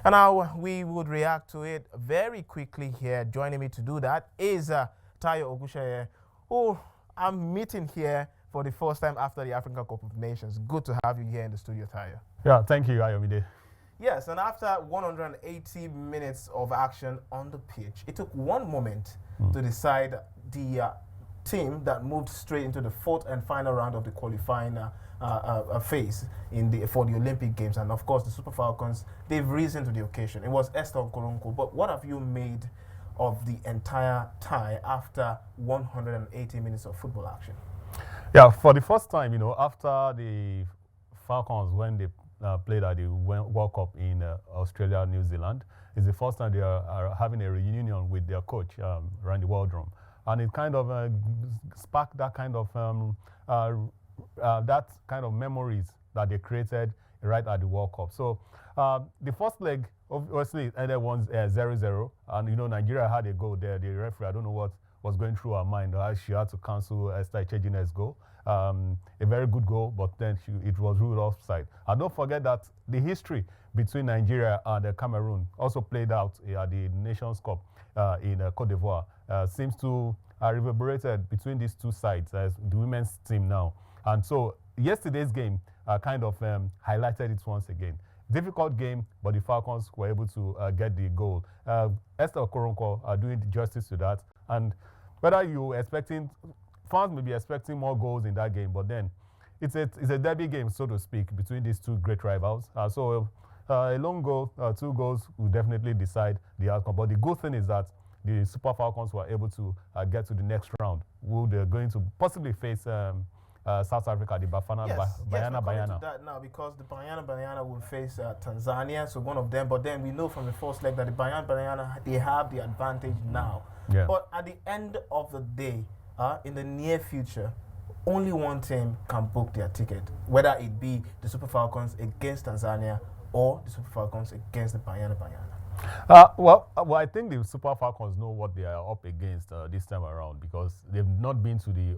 And now we would react to it very quickly here. Joining me to do that is Tayo Ogunseye, who I'm meeting here for the first time after the African Cup of Nations. Good to have you here in the studio, Tayo. Yeah, thank you, Ayomide. Yes, and after 180 minutes of action on the pitch, it took one moment to decide the team that moved straight into the fourth and final round of the qualifying phase for the Olympic Games. And of course, the Super Falcons, they've risen to the occasion. It was Esther Nkoronko. But what have you made of the entire tie after 180 minutes of football action? Yeah, for the first time, after the Falcons, when they played at the World Cup in Australia, New Zealand, it's the first time they are having a reunion with their coach, Randy Waldrum. And it kind of sparked that kind of memories that they created right at the World Cup. So the first leg, obviously, ended 0-0, and Nigeria had a goal there. The referee, I don't know what was going through her mind. She had to cancel Esther Ichejine's goal. A very good goal, but then it was ruled offside. And don't forget that the history between Nigeria and Cameroon also played out at the Nations Cup in Cote d'Ivoire. Seems to reverberated between these two sides as the women's team now. And so yesterday's game kind of highlighted it once again. Difficult game, but the Falcons were able to get the goal. Esther Nkoronko are doing justice to that. And whether you're expecting, fans may be expecting more goals in that game, but then it's a derby game, so to speak, between these two great rivals. So a long goal, 2 goals will definitely decide the outcome. But the good thing is that the Super Falcons were able to get to the next round, who they're going to possibly face South Africa, the Bayana. That now, because the Bayana will face Tanzania, so one of them. But then we know from the first leg that the Bayana, they have the advantage now. Yeah. But at the end of the day, in the near future, only one team can book their ticket, whether it be the Super Falcons against Tanzania or the Super Falcons against the Bayana. Well, I think the Super Falcons know what they are up against this time around, because they've not been to the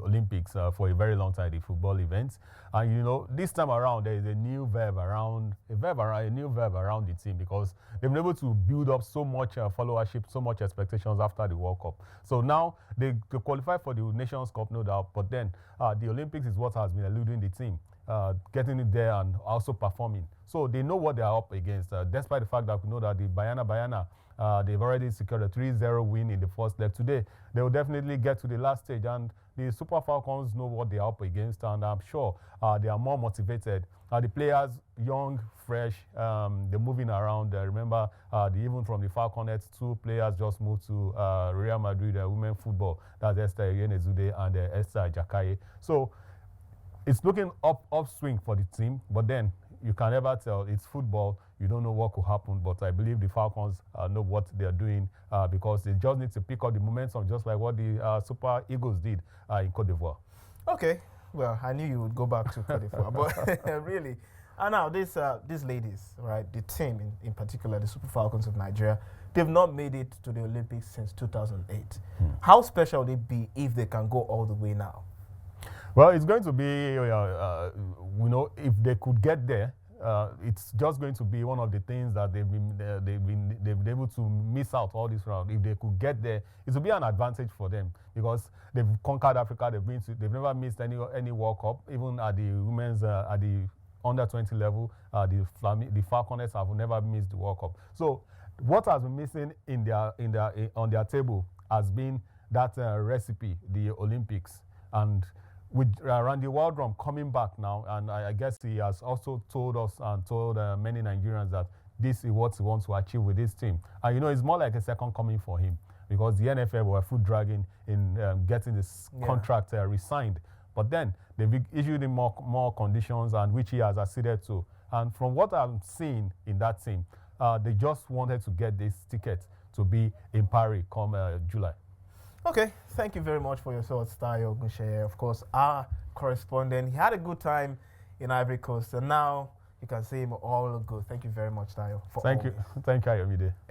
Olympics for a very long time, the football events. And this time around there is a new verb around the team, because they've been able to build up so much followership, so much expectations after the World Cup. So now they qualify for the Nations Cup, no doubt. But then the Olympics is what has been eluding the team. Getting it there and also performing. So they know what they are up against, despite the fact that we know that the Bayana, they've already secured a 3-0 win in the first leg. Today, they will definitely get to the last stage, and the Super Falcons know what they are up against, and I'm sure they are more motivated. The players, young, fresh, they're moving around. Remember, even from the Falconets, 2 players just moved to Real Madrid, women football. That's Esther Iyenezude and Esther Jakaye. So it's looking upswing for the team, but then you can never tell. It's football. You don't know what could happen, but I believe the Falcons know what they're doing because they just need to pick up the momentum, just like what the Super Eagles did in Cote d'Ivoire. Okay. Well, I knew you would go back to Cote d'Ivoire, but really. And now, these ladies, right, the team in particular, the Super Falcons of Nigeria, they've not made it to the Olympics since 2008. How special would it be if they can go all the way now? Well, it's going to be, if they could get there, it's just going to be one of the things that they've been able to miss out all this round. If they could get there, it will be an advantage for them, because they've conquered Africa. They've never missed any World Cup, even at the women's at the under-20 level. The Falconets have never missed the World Cup. So what has been missing on their table has been that recipe, the Olympics. And with Randy Waldrum coming back now, and I guess he has also told us and told many Nigerians that this is what he wants to achieve with this team. And it's more like a second coming for him, because the NFL were foot dragging in getting this contract re-signed. But then they've issued him more conditions, and which he has acceded to. And from what I'm seeing in that team, they just wanted to get this ticket to be in Paris come July. Okay, thank you very much for your thoughts, Tayo Ogunseye. Of course, our correspondent. He had a good time in Ivory Coast, and now you can see him all good. Thank you very much, Tayo. Thank you, Ayomide.